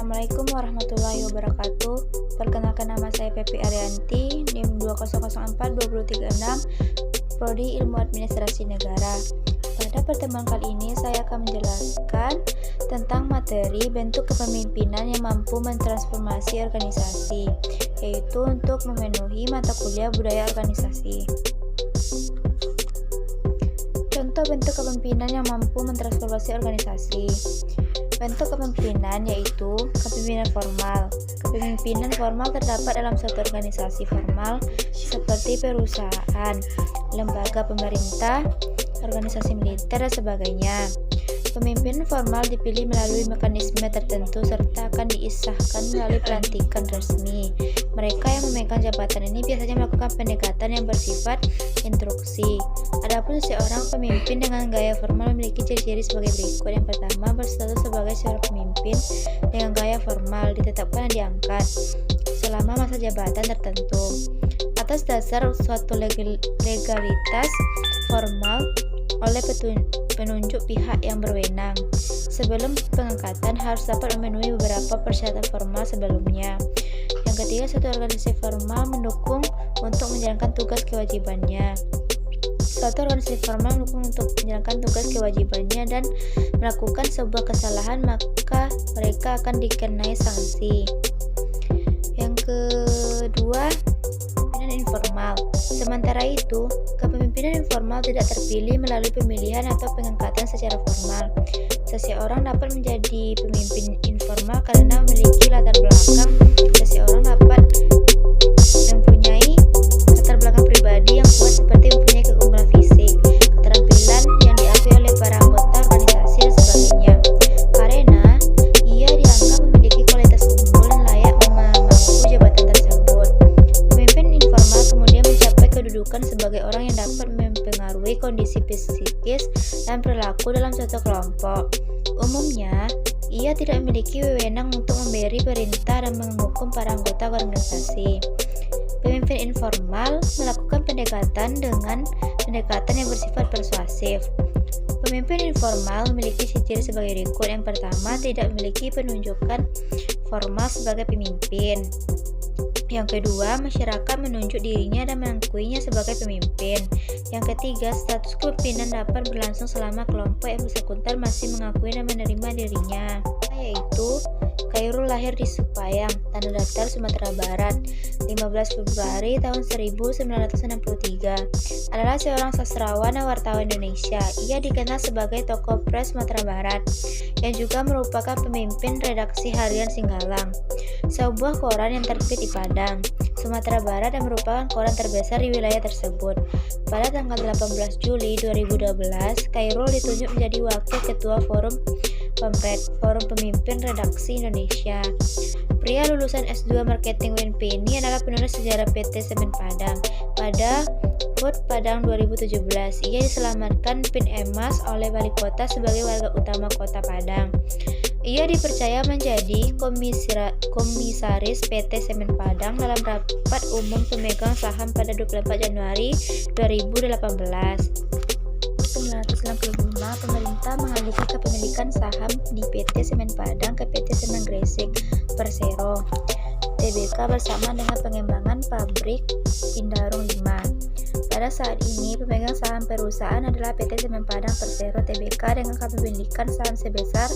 Assalamualaikum warahmatullahi wabarakatuh. Perkenalkan, nama saya Pepi Arianti, NIM 2004236, Prodi Ilmu Administrasi Negara. Pada pertemuan kali ini saya akan menjelaskan tentang materi bentuk kepemimpinan yang mampu mentransformasi organisasi, yaitu untuk memenuhi mata kuliah budaya organisasi. Contoh bentuk kepemimpinan yang mampu mentransformasi organisasi. Bentuk kepemimpinan yaitu kepemimpinan formal. Kepemimpinan formal terdapat dalam suatu organisasi formal seperti perusahaan, lembaga pemerintah, organisasi militer, dan sebagainya. Pemimpin formal dipilih melalui mekanisme tertentu serta akan diisahkan melalui pelantikan resmi. Mereka yang memegang jabatan ini biasanya melakukan pendekatan yang bersifat instruksi. Adapun seorang pemimpin dengan gaya formal memiliki ciri-ciri sebagai berikut. Yang pertama, berstatus sebagai seorang pemimpin dengan gaya formal, ditetapkan dan diangkat selama masa jabatan tertentu atas dasar suatu legalitas formal oleh penunjuk pihak yang berwenang. Sebelum pengangkatan harus dapat memenuhi beberapa persyaratan formal sebelumnya. Yang ketiga, suatu organisasi formal mendukung untuk menjalankan tugas kewajibannya. Suatu organisasi formal mendukung untuk menjalankan tugas kewajibannya dan melakukan sebuah kesalahan, maka mereka akan dikenai sanksi. Yang kedua, kepemimpinan informal. Sementara itu, kepemimpinan informal tidak terpilih melalui pemilihan atau pengangkatan secara formal. Seseorang dapat menjadi pemimpin informal karena memiliki latar belakang. Seseorang dapat mempunyai latar belakang pribadi yang kuat seperti mempunyai keunggulan fisik, keterampilan yang diakui oleh para anggota organisasi dan sebagainya. Karena ia dianggap memiliki kualitas unggul dan layak memangku jabatan tersebut. Pemimpin informal kemudian mencapai kedudukan sebagai orang yang dapat mempengaruhi kondisi psikis dan perilaku dalam suatu kelompok. Umumnya, ia tidak memiliki wewenang untuk memberi perintah dan menghukum para anggota organisasi. Pemimpin informal melakukan pendekatan dengan pendekatan yang bersifat persuasif. Pemimpin informal memiliki ciri sebagai berikut. Yang pertama, tidak memiliki penunjukan formal sebagai pemimpin. Yang kedua, masyarakat menunjuk dirinya dan mengakuinya sebagai pemimpin. Yang ketiga, status kepemimpinan dapat berlangsung selama kelompok yang bersangkutan masih mengakui dan menerima dirinya, yaitu Khairul lahir di Supayang, Tanah Datar, Sumatera Barat, 15 Februari tahun 1963. Adalah seorang sastrawan dan wartawan Indonesia. Ia dikenal sebagai tokoh pres Sumatera Barat, yang juga merupakan pemimpin redaksi harian Singgalang, sebuah koran yang terbit di Padang, Sumatera Barat, dan merupakan koran terbesar di wilayah tersebut. Pada tanggal 18 Juli 2012, Khairul ditunjuk menjadi Wakil Ketua Forum Pempred, Forum Pemimpin Redaksi Indonesia. Pria lulusan S2 Marketing UNP ini adalah penulis sejarah PT Semen Padang. Pada HUT Padang 2017, ia diselamatkan PIN Emas oleh Wali Kota sebagai warga utama Kota Padang. Ia dipercaya menjadi komisaris PT Semen Padang dalam rapat umum pemegang saham pada 24 Januari 2018. 1995, pemerintah mengalihkan kepemilikan saham di PT Semen Padang ke PT Semen Gresik Persero Tbk bersama dengan pengembangan pabrik Indarung 5. Pada saat ini, pemegang saham perusahaan adalah PT Semen Padang Persero Tbk dengan kepemilikan saham sebesar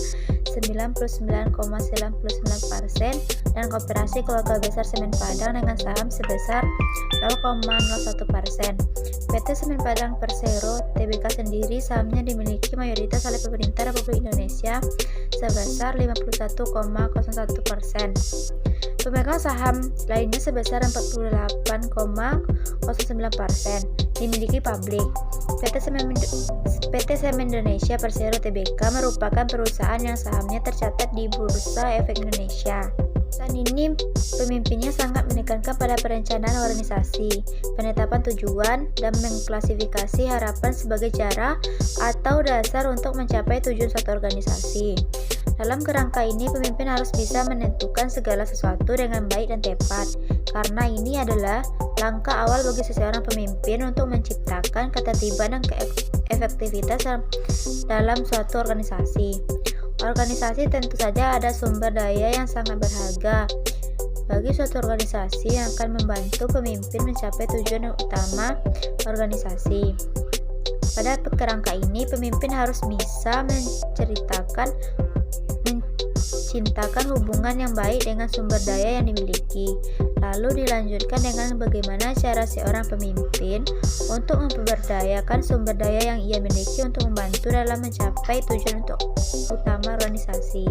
99,99% dan Koperasi Keluarga Besar Semen Padang dengan saham sebesar 0,01%. PT Semen Padang Persero Tbk sendiri sahamnya dimiliki mayoritas oleh pemerintah Republik Indonesia sebesar 51,01%. Pemegang saham lainnya sebesar 48,09% dimiliki publik. PT Semen Indonesia Persero Tbk merupakan perusahaan yang sahamnya tercatat di Bursa Efek Indonesia. Saat ini pemimpinnya sangat menekankan pada perencanaan organisasi, penetapan tujuan, dan mengklasifikasi harapan sebagai cara atau dasar untuk mencapai tujuan suatu organisasi. Dalam kerangka ini, pemimpin harus bisa menentukan segala sesuatu dengan baik dan tepat, karena ini adalah langkah awal bagi seseorang pemimpin untuk menciptakan ketertiban dan efektivitas dalam suatu organisasi. Organisasi tentu saja ada sumber daya yang sangat berharga bagi suatu organisasi yang akan membantu pemimpin mencapai tujuan utama organisasi. Pada kerangka ini, pemimpin harus bisa menciptakan hubungan yang baik dengan sumber daya yang dimiliki. Lalu dilanjutkan dengan bagaimana cara seorang pemimpin untuk memperdayakan sumber daya yang ia miliki untuk membantu dalam mencapai tujuan utama organisasi.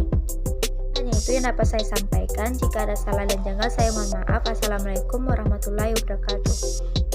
Hanya itu yang dapat saya sampaikan. Jika ada salah dan janggal, saya mohon maaf. Assalamualaikum warahmatullahi wabarakatuh.